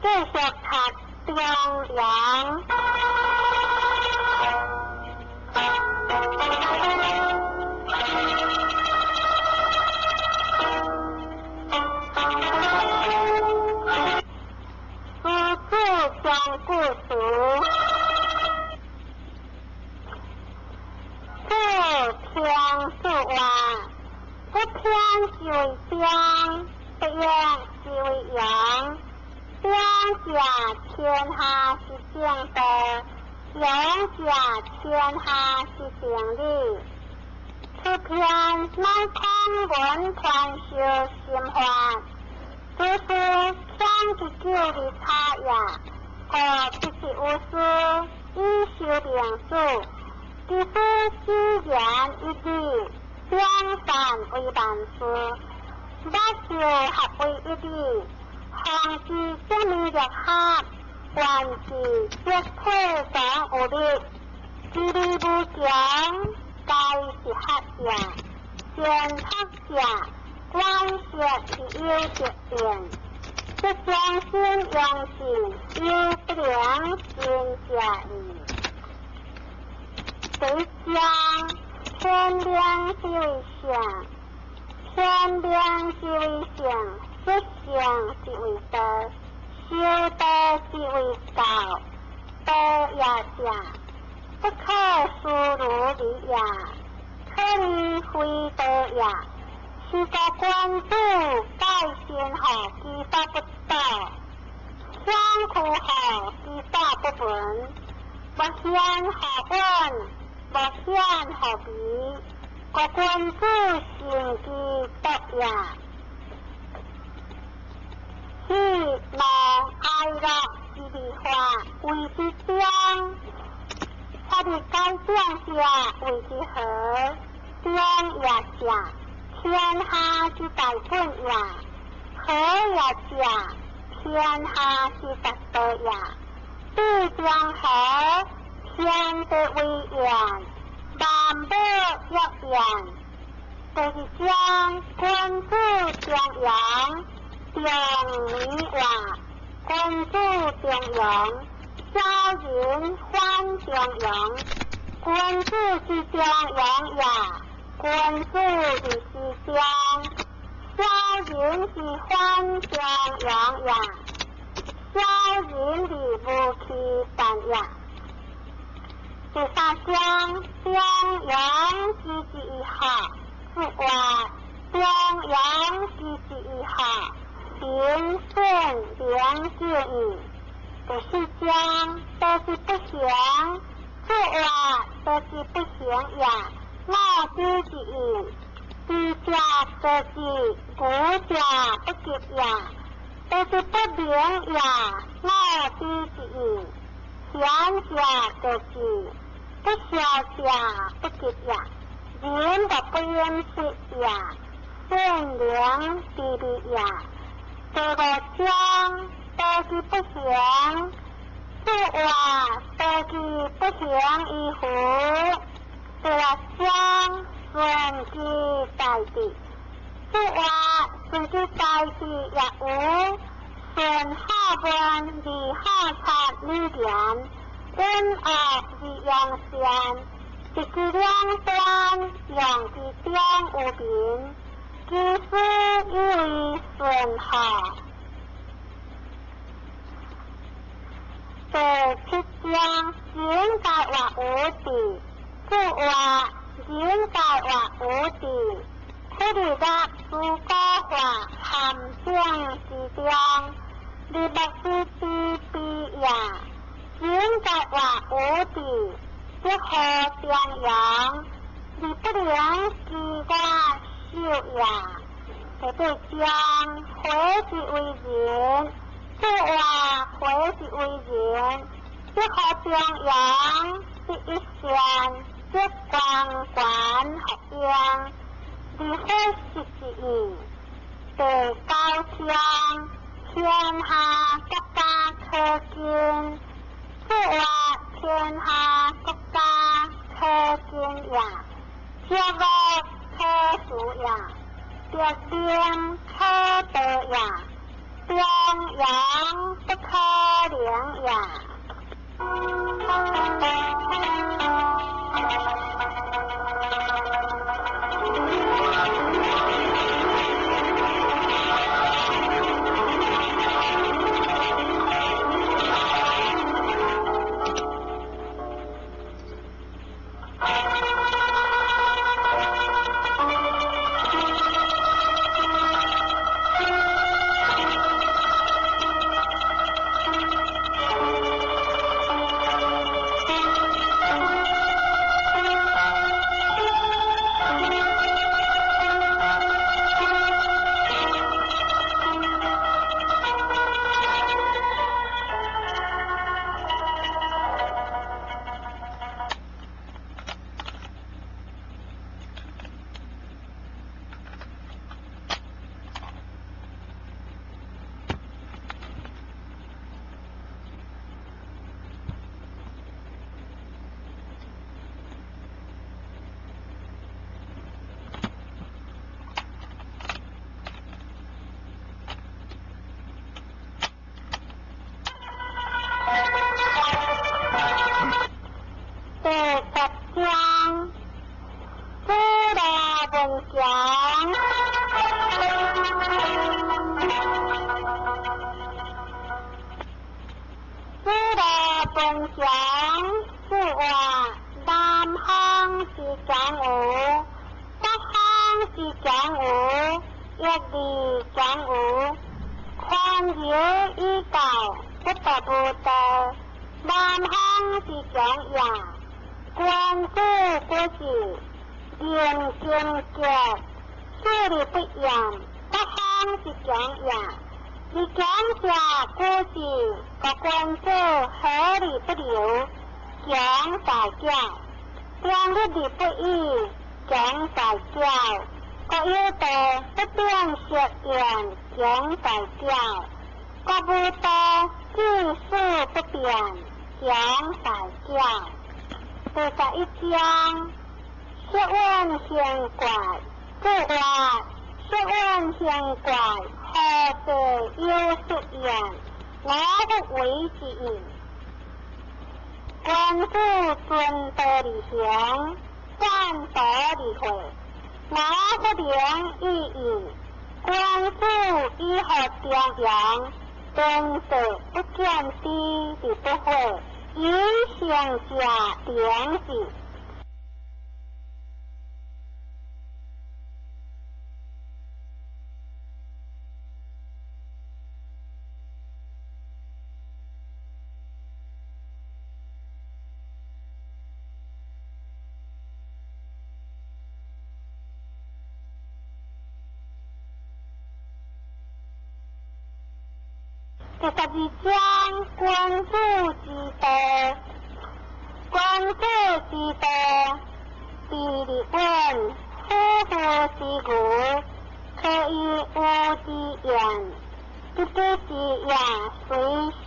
繼續讀中央。夫子將故書，不偏數話，不偏即為將，不陽即為陽。將甲天下是正德，陽甲天下是正理。此篇乃康文傳授心法，就是天之久的差異，和必是無私，以修定數，即是自然一理，兩善為本事，八修合為一理。行之正明若合，觀之則推廣無力，自利不講，該是合也。見合者，觀學其有節言，則相信陽性，有不良心假意。對將天良即為相，天良即為相。不相即為德，修德即為道，德也假，不可疏如理也，可理非德也。是個觀主該先學其法不道，相苦學其法不聞，不先學問，不先學比，個觀主行其德也。是能愛樂之理化為之將，他的該將下為之和，將也假，天下之大本也，和也假，天下之大德也。必將和，天德為言，萬德若言，就是將觀主將陽。將理話，觀主將陽，小人還將陽，觀主之將陽也，觀主之是將，小人之還將陽也，小人之無其但也。第三將陽之一好，是話將陽之一好。行善良見義，不是將，都是不行，這話都是不行也。我知之義，知家得義，古家不及也，都是不明也。我知之義，賢家得義，不孝家不及也。人的不認識也，善良必必也。這個將都是不行，這話都是不行一乎。這個將順其大地，這話順其大地也無。順好本理好察理典，恩惡之陽善，即是兩端陽之將無邊。其實以為順好，這七將應該話無敵，這話應該話無敵。這裡的諸葛話含將之將，你不是必必也，應該話無敵。這何將陽，你不良之話。修也，這對將回之為人，這話回之為人，這何將陽，這一線，這光管合陽，你會是之意，對高將，天下各家可見，這話天下各家可見也，這個可數也，這點可得也，襄阳不可量也。分享是話南方是講有，北方是講有，一地講有，寬繞依道不得不得，南方是講也，關注國事，嚴正潔，處理不嚴，北方是講也。你講下故事，個關注合理不流，講大教，講一理不義，講大教，個要道不變學言，講大教，個不道知識不變，講大教。第11章，學問顯怪，這話學問顯怪。何者有出言，我不為之言。關注尊德理行，讚德理會，我不良意義。關注以後點樣，尊德不見低的不會，以向下點起。第12章，關注之德，關注之德，地理問，夫婦之故，可以無之言，不知之言，隨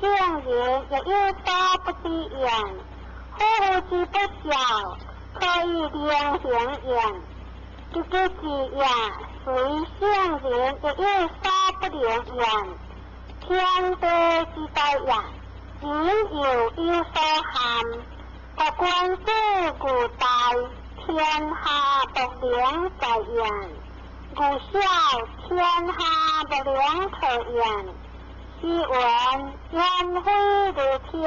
相言，也有所不知言，夫婦之不孝，可以良行言，不知之言，隨相言，也有所不良言。天地之大也，應有所含，個關注古代，天下不良在言，故曉天下不良可言。是聞言非如天，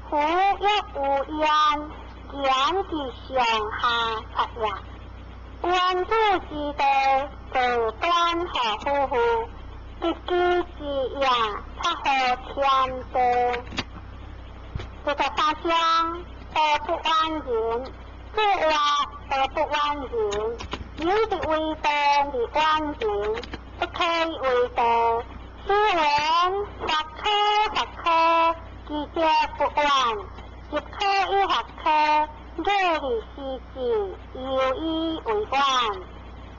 夫亦無言，言之上下策也。關注之德，則端合夫婦。不知之言，則何天德。第13章，德不완人，這話德不완人，有的為德的완人，不可以為德。是聞學科，記者不完，亦可以學科，這裡是指有意為完。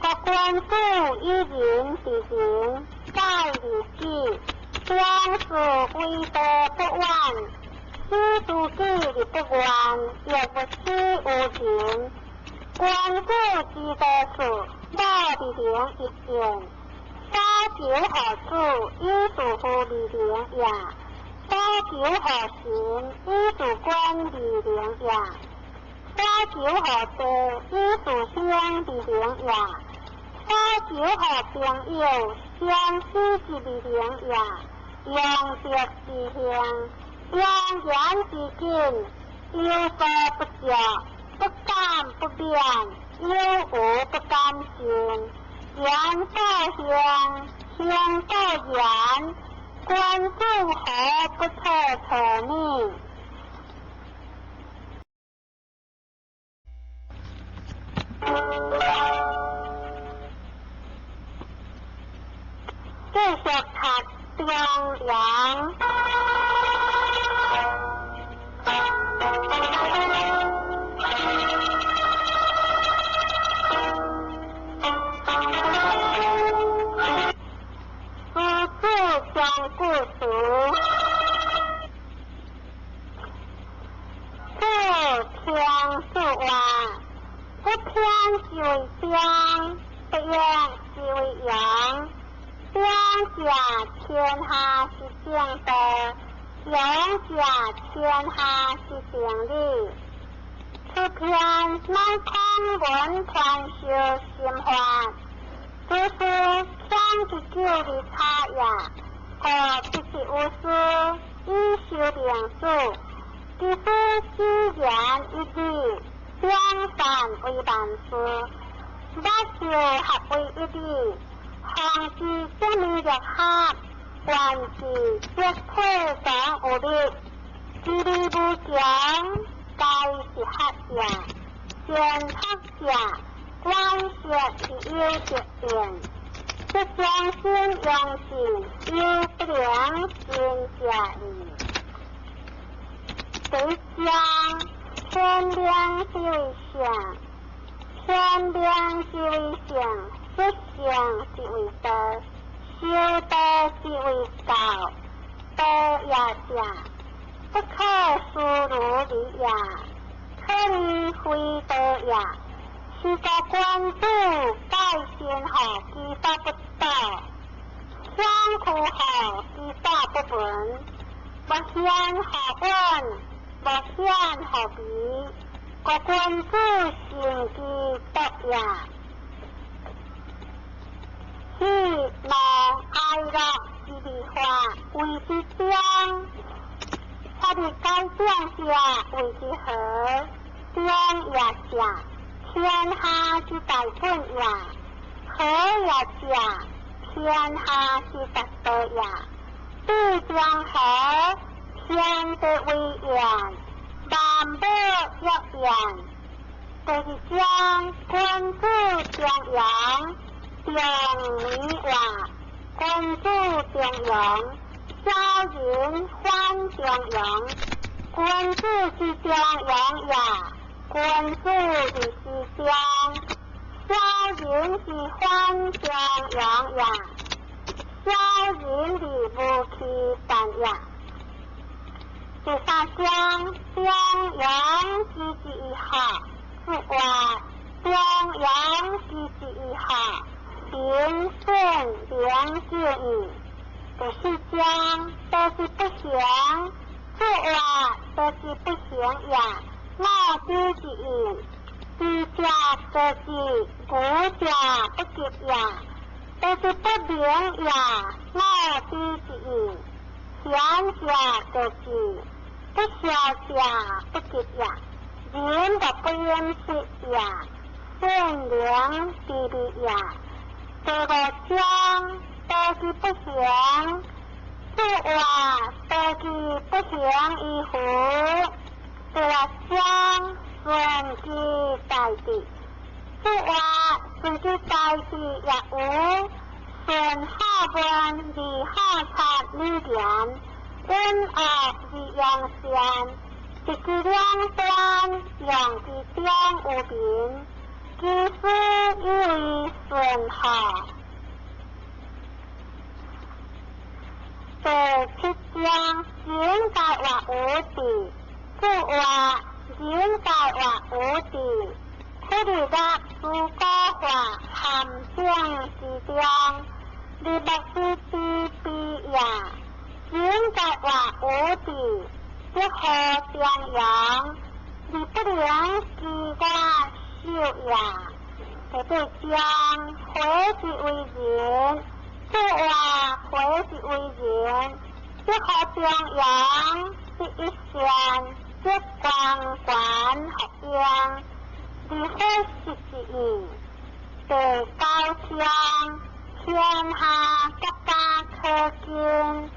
個關注一人的人，在理記，將是為德不完，是自己的不完，也不是無情。關注之德是道的人一點，三九何主，依主乎利灵也；花九何行，依主观利灵也；花九何地，依主乡利灵也；花九何朋友，相思之利灵也；用德之行，用言之敬，有所不着，不敢不变，有无不甘心。言道行，行道言，观众何不测测逆？继续读中阳。将故俗，不偏不歪，不偏即为相，不阳即为阳。相甲天下是正德，阳甲天下是正理。出偏乃空文传修心法，就是相之久的差呀。必是无私，以修良术，即是知言一理，相善为万事，百修合为一理，行之精密入合，万事皆推广无力，自力不强，该是合也；见合也，关系是有节点。不相信良心，有不良心假意。对讲天良是为相，天良是为相，不相是为德，修德是为道，德也假，不可疏如理也，可以非德也。是个关注改善后记法不到，相苦后记法不稳，不显后稳，不显后比，个关注性记得呀。喜怒哀樂之理化為之將，他的該將下為之和，將也下。天下之大本也，和也假，天下之大德也。必將和，天德為言，萬德亦言。就是將君主將陽，將米話，君主將陽，小人還將陽，君主之將陽也。君主之是將，小人之還將陽也，小人之無其但也。第三將，將陽之之一好，是話將陽之之一好，行善良見矣。第四將，都是不行，是話都是不行也。我知之意，知家得之，古家不及也，都是不明也。我知之意，贤家得之，不孝家不及也。人的不認識也，善良弟弟也。這個將都是不行，是話都是不行一乎。這個將順之在地，是話順之在地也無，順好本離好察離言，恩惡之陽善，即是兩端陽之將無邊，其實以為順好。這七將應該話無地。是話應該話無地，佢哋嘅主歌話含正之將，你不是地比呀，现在话无地，一河相养，你不良自家修呀，你对将回去为人，这话回去为人，一河相养，是一线，一光管学样，你会是意，对高腔。天下各家可見，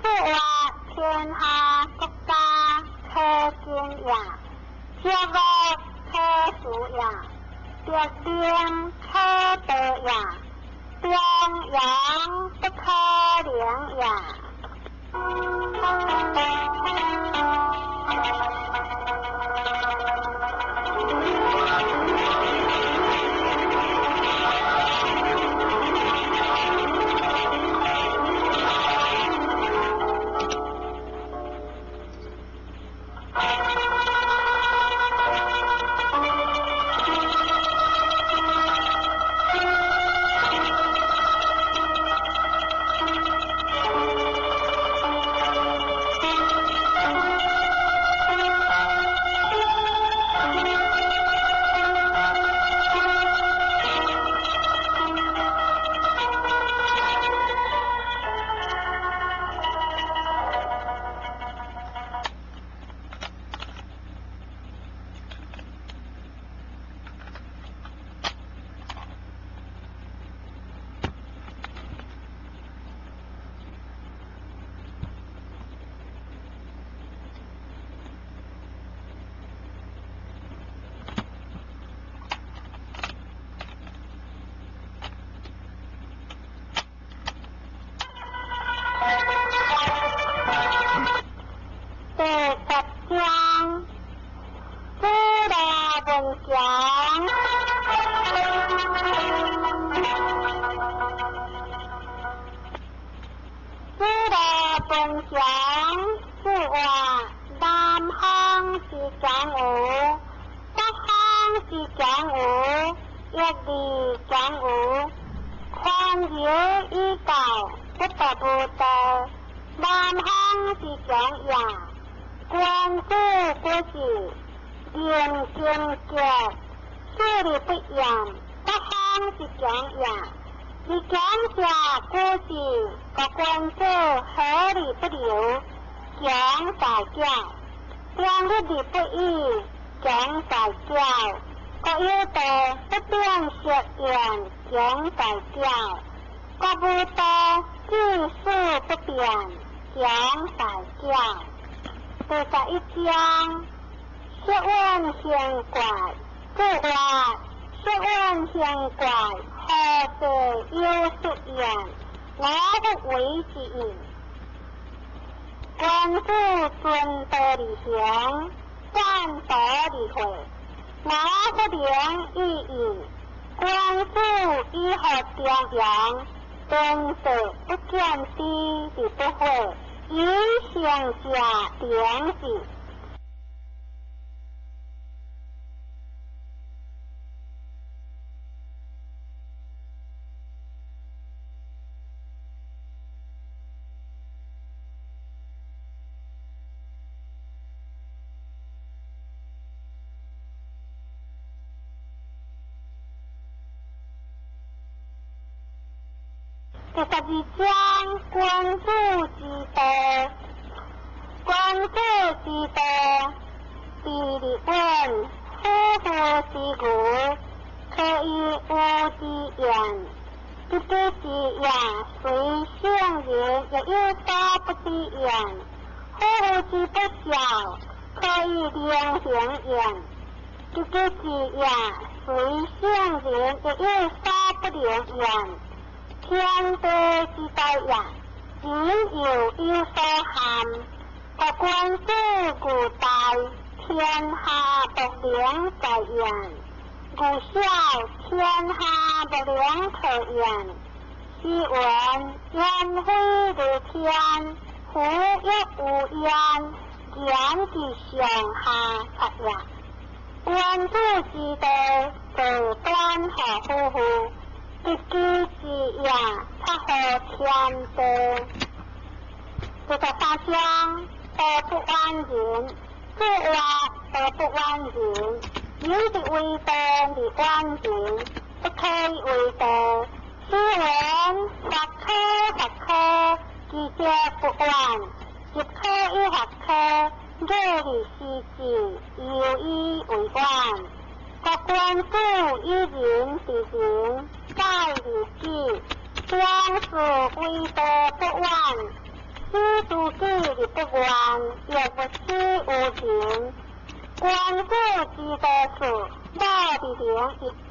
即話天下各家可見呀，這個可數呀，別邊可得呀，邊陽不可量呀。第12章官复之道，官复之道，第2本夫妇之故，可以无之言。这个之言，虽相言，也有所不之言。夫妇之不孝，可以良行言。这个之言，虽相言，也有所不良言。天地之道也，仅有所含。各官司古代，天下不良在言。故晓天下不良可言。是闻言非如天，夫亦无言，言之上下策也。官夫之道，则端合夫妇。一句之言，他好天地。13章道不完人，作話道不完人，有的為道的完人，不可以為道。雖然學科記者不完，亦可以學科這裡是指有意為完。各關注一人的人，在理記，將是為道不完。是自己的不完，也不是無情。關顧記得是道的另一邊，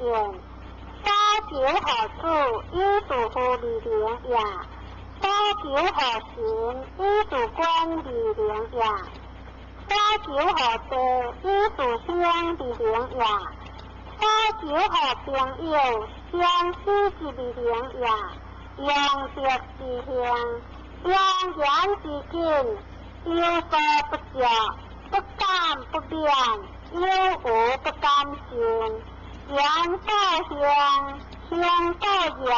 燒酒好處依屬乎的另一，燒酒好行依屬觀的另一，燒酒好德依屬鄉的另一，燒酒好朋友相思的另一，用德的鄉。讓人之見，有所不着，不敢不變，有無不甘心。人到鄉，鄉到人，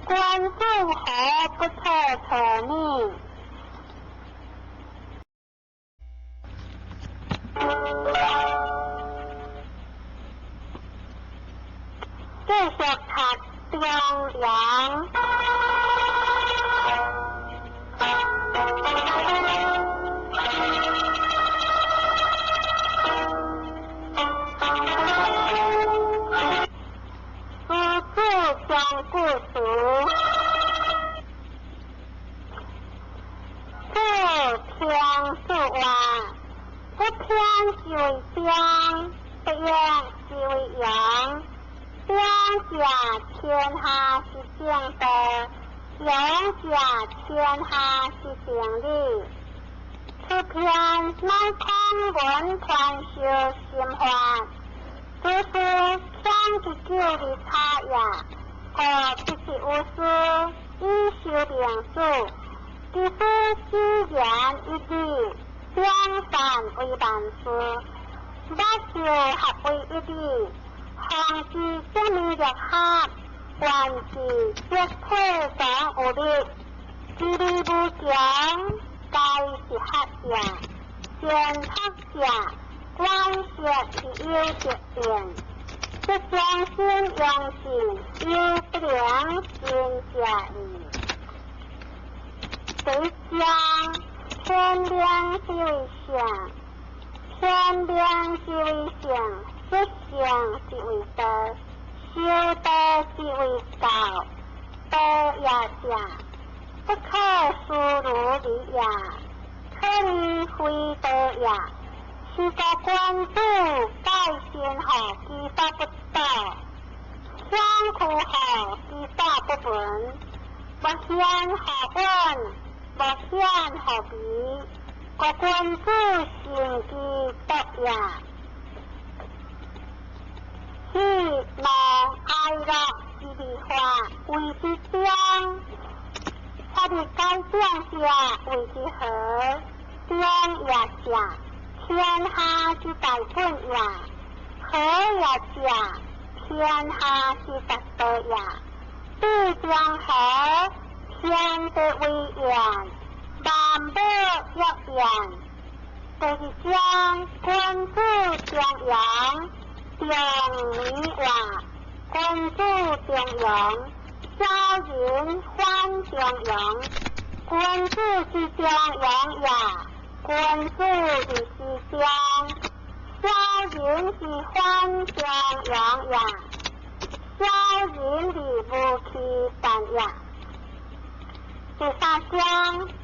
關注何不可命。繼續讀張揚。故事，不偏是話，不偏是為相，不陽是為陽。相甲天下是正道，陽甲天下是正理。此篇乃康文傳授心法，就是相之久的差異。和不是無事，依修兩數，只是虛言一理，相反為辦事，不修合為一理，行之將明着合，還之則推上無力，自力不強，該是合也，先合也，關係是有責任。不相信用心，有不良心假意。誰講天良是為相，天良是為相，實相是為德，修德是為道，德也假，不可疏如理也，可以非德也。是個關注改善後記法不到，相苦後記法不穩，不顯好穩，不顯好比，個關注性記得也。是能愛樂之的話為之相，他的該相下為之和，相也假。天下之大本也，和也假，天下之大德也。必將和，天德為言，萬德一言，就是將關注將陽，將理話，關注將陽，消人歡將陽，關注之將陽也。關注的是相，消人是歡將陽也，消人的無期但也。13章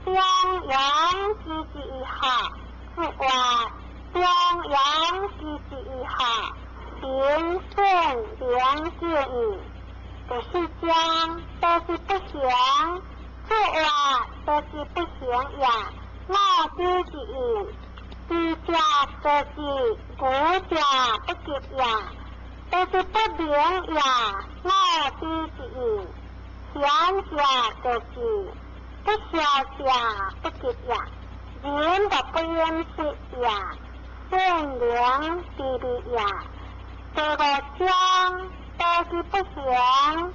將陽之之一好，是話將陽之之一好，行順良建議，不是將，都是不行，是話都是不行也。我知之意，知家得知，古家不及也，都是不明也。我知之意，賢家得知，不孝家不及也。人的不認識也，善良弟弟也。這個將都是不行，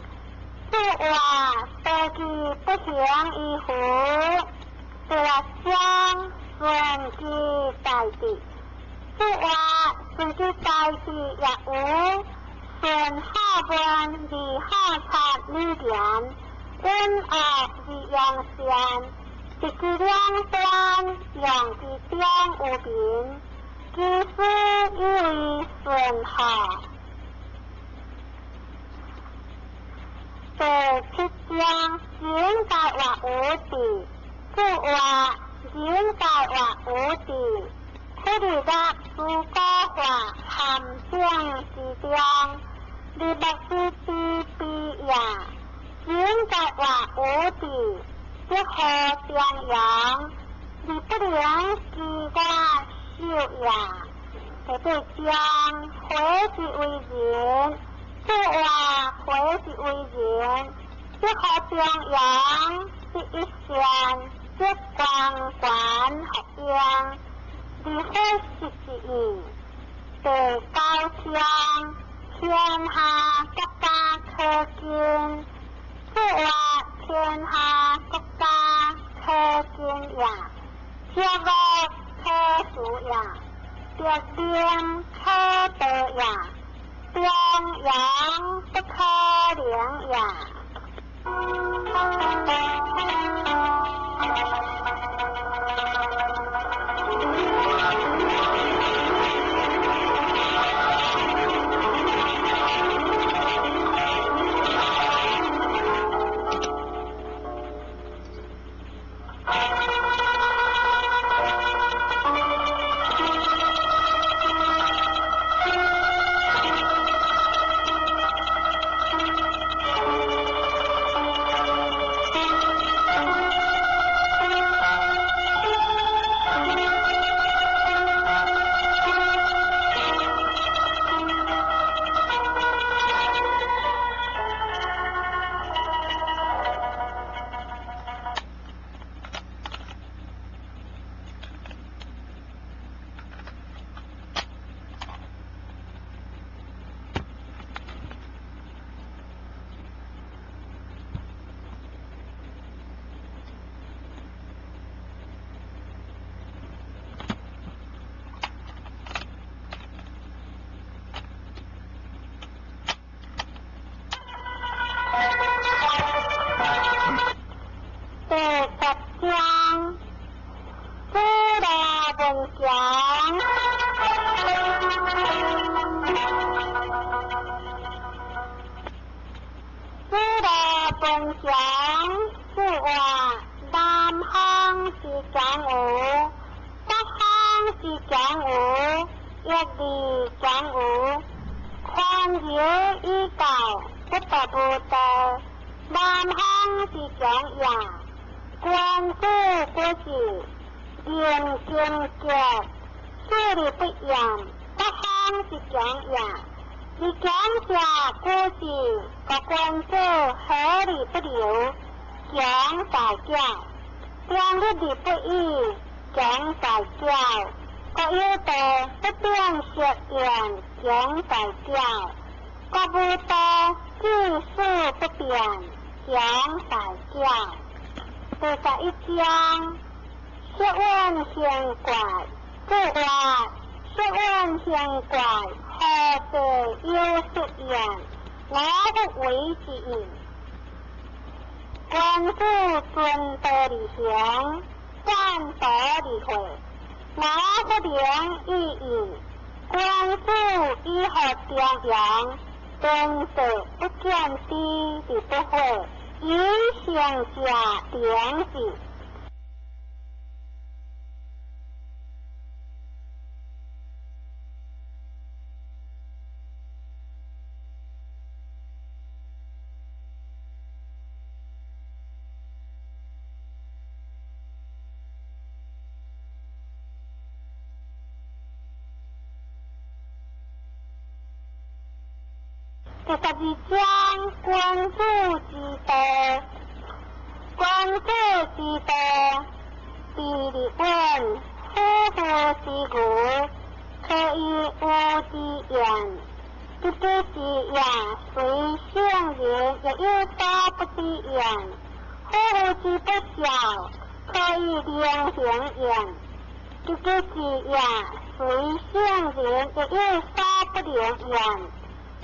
是話都其不行於乎，對相順其大地，即話順其大地也無，順好本而好察呢點，因惡而陽善，直其兩端，陽其將無邊，其師以為順好。對其將應該話無地，即話應該話無地，佢哋嘅主歌話含將之將，你不是地必也，應該話無地，即可將陽，你不能自家修也，佢哋將回之為人。即話回之為人，即可將陽，即一線，即光管合陽，離開實之意，對高強，天下各家可見，即話天下各家可見也，天樂可數也，別點可得也。將陽不可量也。第12章觀夫之道，觀夫之道，地理問，夫婦之故，可以無之言，不知之言，隨性言，也有所不知言，夫之不孝，可以令行言。这个字也随圣人也有所不灵言，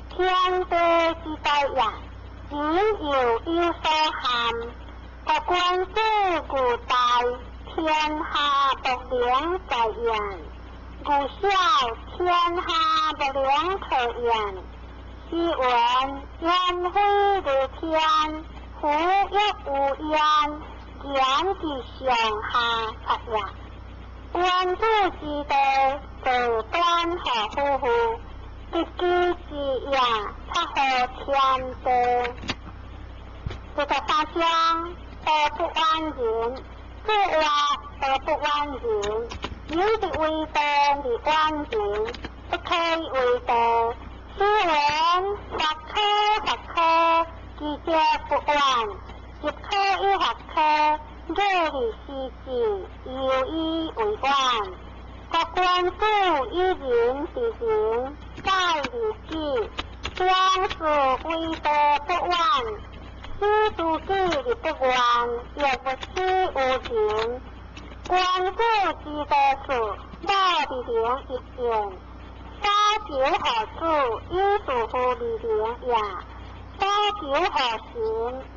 天地之道也，仅有所含。各官司古代，天下不灵在言，故晓天下不灵可言。是闻烟飞如天，虎亦无烟，言之上下出也。官主之道，道端何夫乎？一居之也，他何天地？这个大将道不安人，这话道不安人，有的为道的安人，不可以为道。是闻法科，记者不安，一科一学科。这里是指有意为官，各官府一人是人，在理记，将是为道不完，是自己的不完，也不是无人。官府之道是道的灵一点，烧酒何处，依属乎的灵也；烧酒何行，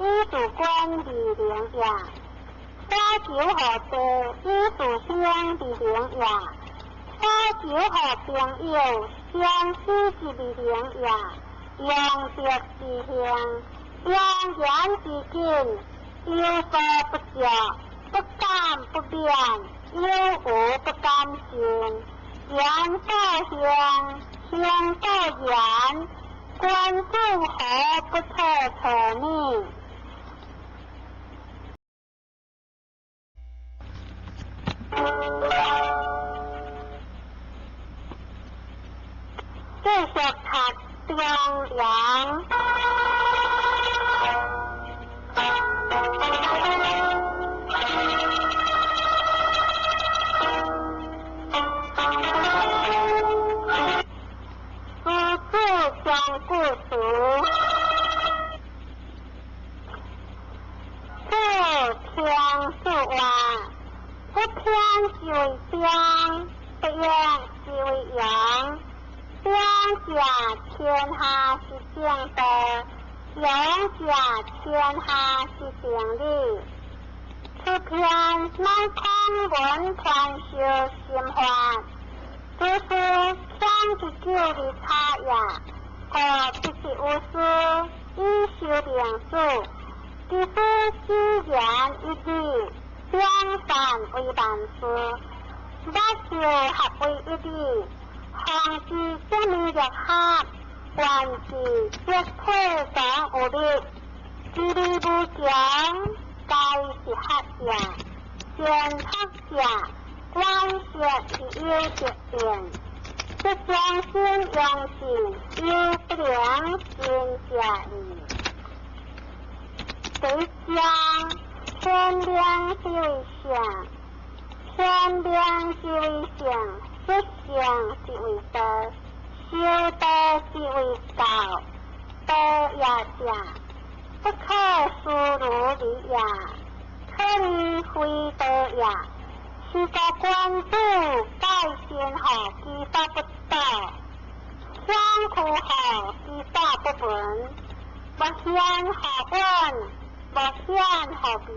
依属官的灵也。烧酒何多，依属相的灵也；烧酒何朋友，相思之的灵也。用德之香，用言之敬，有所不着，不敢不变，有无不甘心。言道香，香道言，官主何不测呢？继续读中阳。将故俗，不偏不歪，不偏即为相，不阳即为阳。相甲天下是正道，阳甲天下是正理。此篇乃空文传授心法，就是相之久的差异。不是无私，以修良术，只是机言一地，两善为万事，百事合为一地，行之精密入合，万事皆推广无力，自力不强，该是合也，见合也，关系是有缺点。这将心阳性，有不良心假意。对将天良是为相，天良是为相，不相是为道，修道是为道，道也假，不可疏如理也，可以回道也。是个官主改善后，其法不道；相苦后，其法不闻。不偏何问，不偏何比？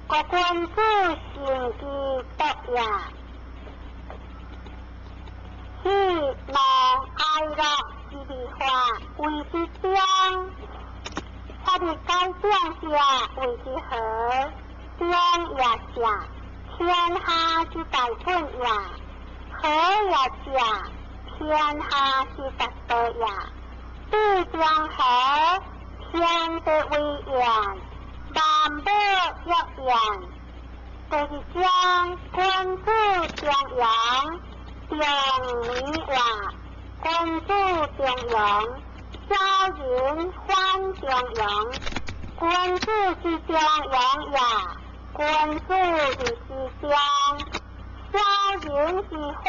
个官主性之德也。是望哀樂之理化，為之將；他的該將下，為之和，將也假。天下之大本也，和也假；天下之大德也，必將和，天地為言，萬物亦言。就是將君主將陽，將米話，君主將陽，小人還將陽，君主之將陽也。君主之是將，小人之還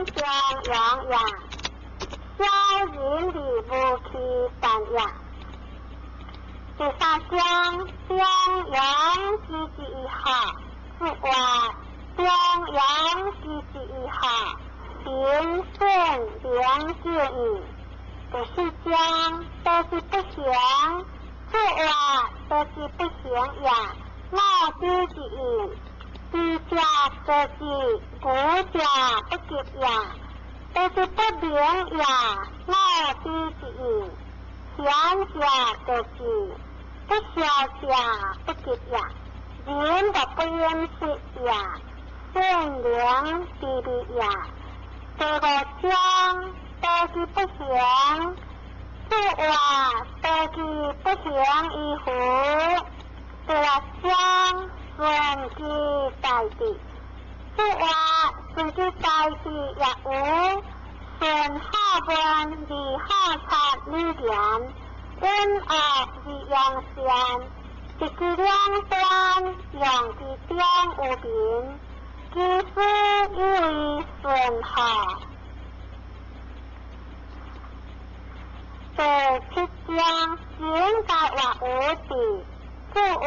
將陽也，小人之無其但也。第三章中央机制一号，是话中央机制一号，评顺良建议。第四章都是不行，是话都是不行呀，我自己。知者就是古者不及呀，都是不明呀，我自己。想者就是不晓者不及呀，人的不认識呀，善良弟弟呀，這個章都是不行，是話都是不行一乎，這個章順其大地，是話順其大地也無。順下半離下察離點，因惡離陽善，即是兩端陽之將無邊，其實以為順下。第七章境界或無地，是話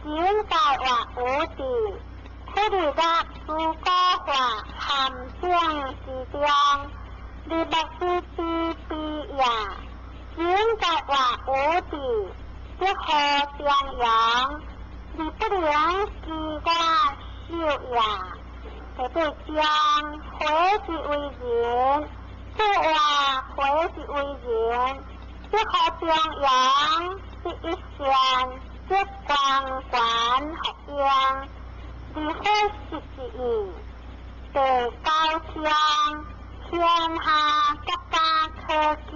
境界或無地，佢哋嘅諸個話含正是將。你不是地地呀，境界或無地，即可相養，你不能自家修呀。這對將回是為人，即話回是為人，即可相養，是一線，即光管合樣，你會是之意。第九章。天下各家可見，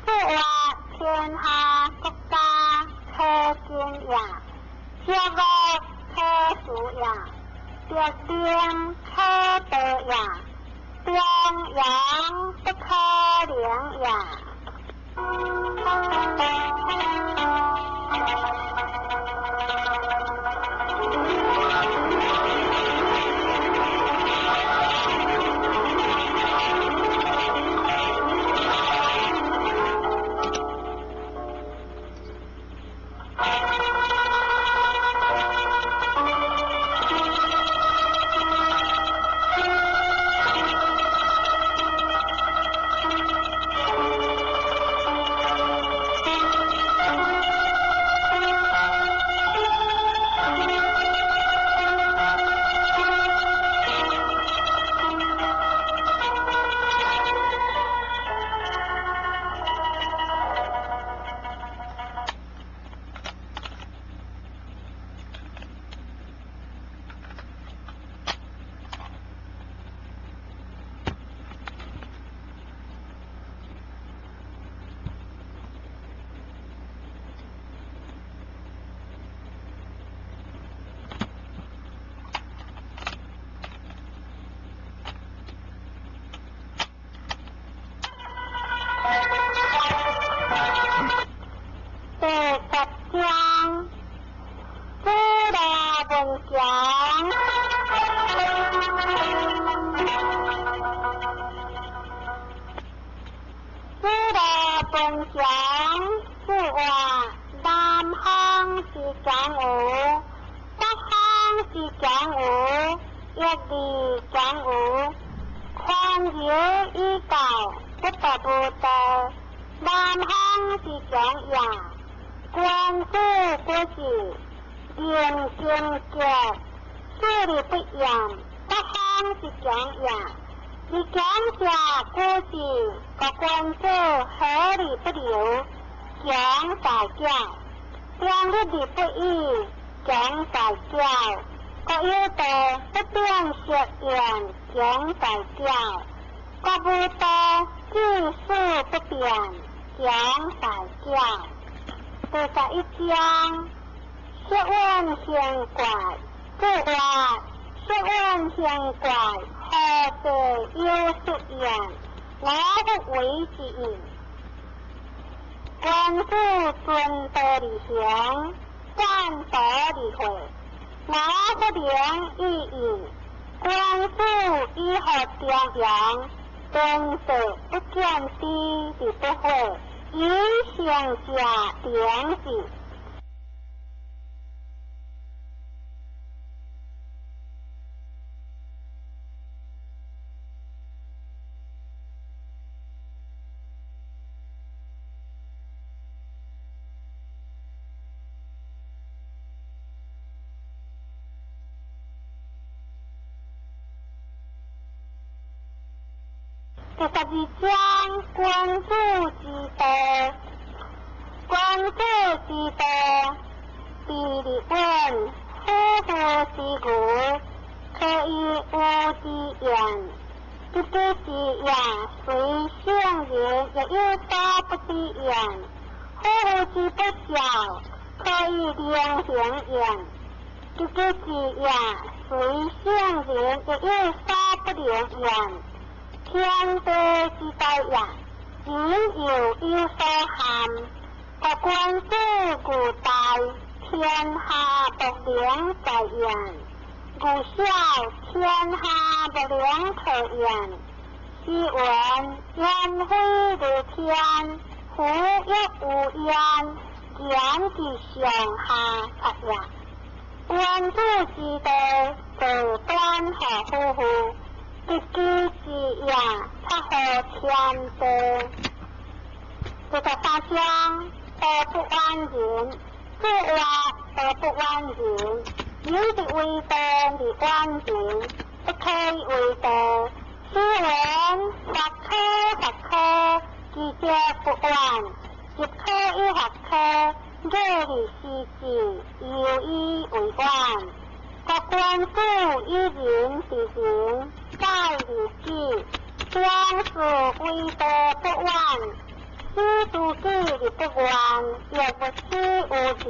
是話天下各家可見呀，這個可數呀，別點可得呀，邊陽不可量呀。以行者典记。第12章君主之道，君主之道，第2問，夫婦之故，可以無之言。這個之言，雖聖人也有所不之言。夫婦之不孝，可以良行言。這個之言，雖聖人也有所不良言。天地之道也，人有所含，各君主故大，天下不良在言，故小天下不良可言。是謂言非如天，夫亦無言，言之上下策也。君主之道，則端合夫婦。一舉之言，則合天地。第13章，道不완人，主話道不완人，有的為道而완人，不可以為道。是謂法科，記者不完，亦可以法科，這裡是指有意為完。各君主以人之人，在於己，將事為道不完，是自己的不完，也不是無情。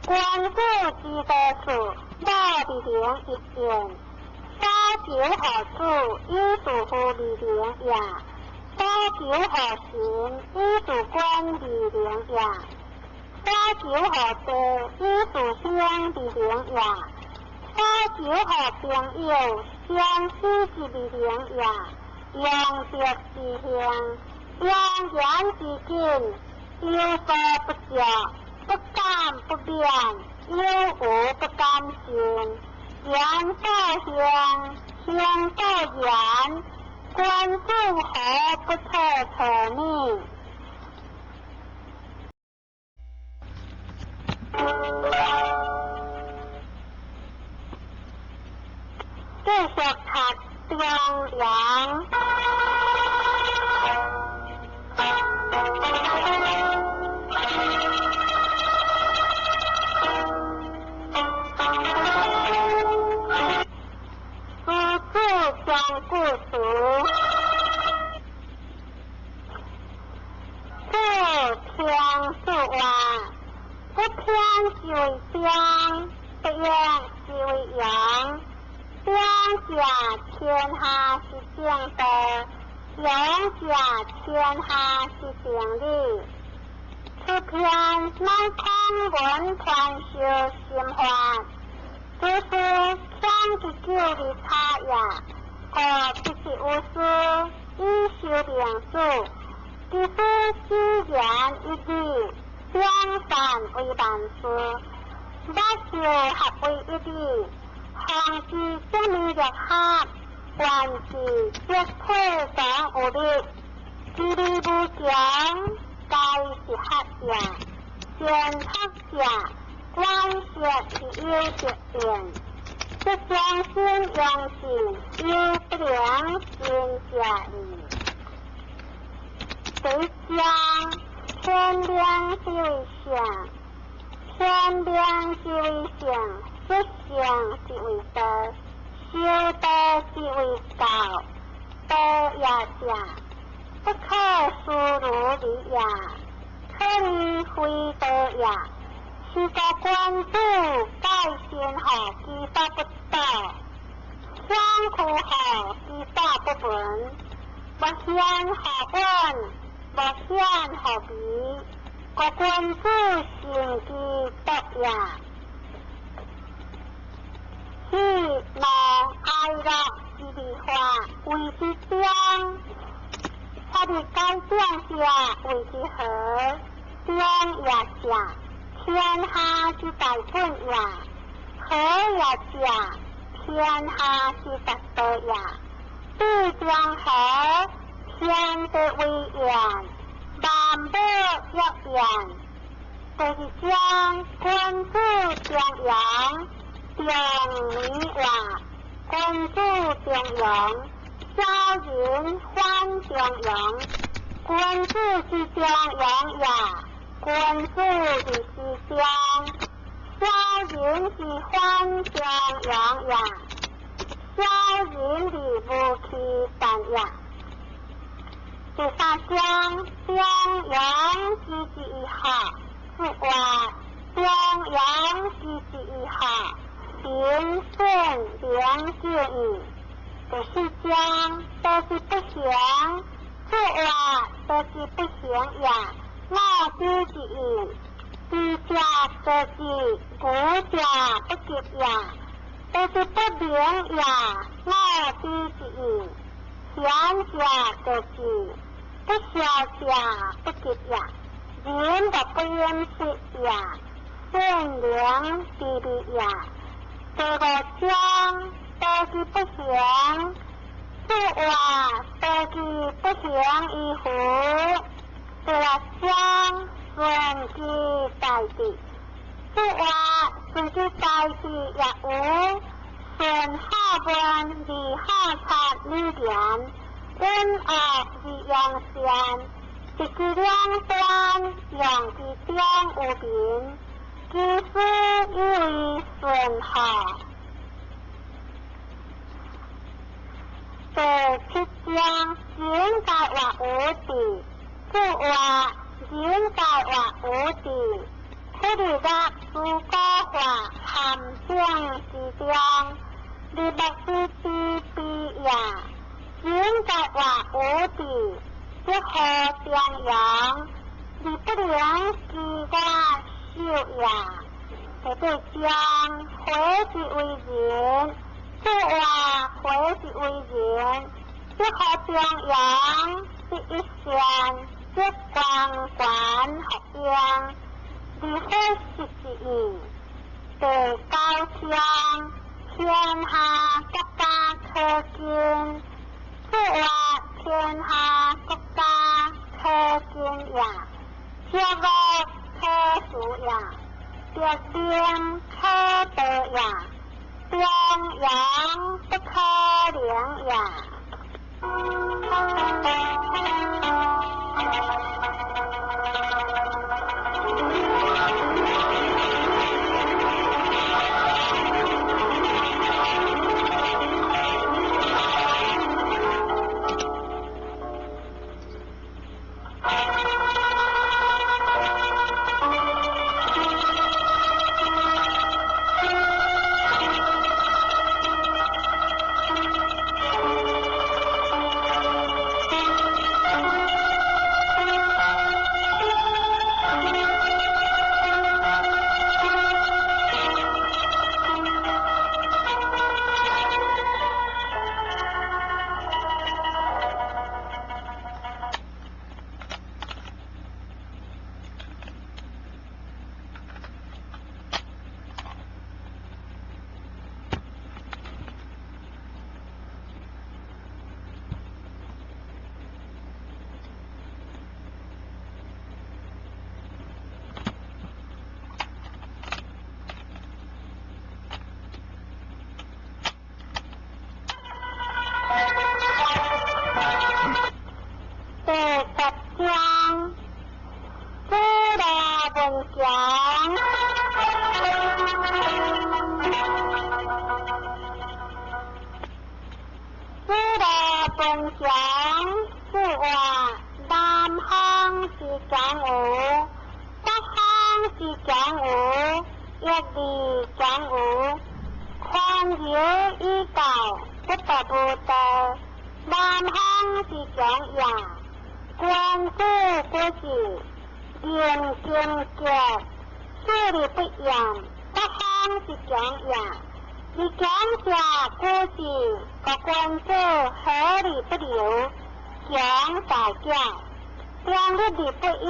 君主之道事，道的良一言，殺酒何主，以主夫的良也；殺酒何行，以主君的良也；殺酒何德，以主兄的良也；殺酒何朋友，相思之的良也；用德之行，用言之敬，有所不教，不敢不變，有無不敢行。言道行，行道言，君主何不可命？繼續讀中陽。将故俗，不偏素话，不偏即为相，不阳即为阳。相甲天下是正道，阳甲天下是正理。此篇乃空文传授心法，就是天之久的差呀。不是无私，以修良主，只是虚言一句，相善为万事，不修合为一体，行之正明若合，万事皆退上无力，距离不详，该是合呀，见合呀，关系是有缺点。不相信良心，有不良心家理。谁讲天良即为相，天良即为相，不相即为德，修德即为道，德也假，不可疏如理也，可以非德也。是个君主改善后，其法不道；相苦后，其法不闻。不贤好问，不贤好比。个君主行之德也。喜怒哀樂之理化，為之將。他他的高将下为之何？天也下，天下之大本也；河也下，天下之大德也。地将河，天的威严，万物一言，就是将君主中央，定理话，君主中央，小人反中央，君主之中央也，君主之之中，小人之反中央也，小人之无其但也。第三章，中央之之一下，是话中央之之一下，行顺良之意。第四章，都是不行，是话都是不行也，我之之意。知家则知，古家不及也，都是不明也，我之之意。贤家则知，不孝家不及也，人的不认识也，善良弟弟也。这个章都是不行，是话都是不行一壶。这个章顺之代替，是话顺之代替也无。顺下本vì hạ sát lưu điển, ân ạc vì yang xian, vì kỳ量端 yang kỳ tiếng ủ biến, kỳ sư y顺hạ。第七章，現在話無地，即話現在話無地，佢哋嘅主歌話含將之將。你不是地必呀，現在話無地，即可將陽，你不良自家修呀，這對將回之為人，即話回之為人，即可將陽，即一線，即光管合陽，你會是之意，對高將。天下各家可見，即話天下各家可見也，皆無可數也，別變可得也，變樣不可量也。講大教，將一字不義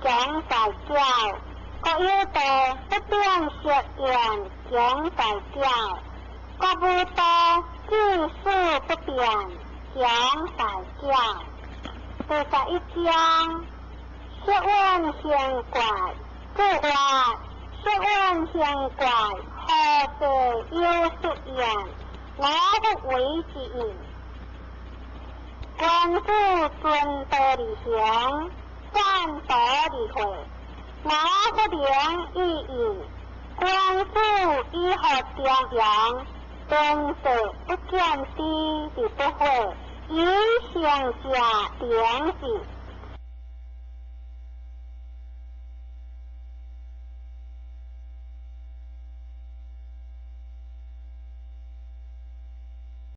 講大教，各有道不變實驗講大教，各無道知識不變講大教。41章，學問顯怪，故話學問顯怪，何者有實驗，我不為之應。觀夫尊德理行，讚德理會，我不良意應。觀夫以何將揚，尊德不見地理不會，以相加典字。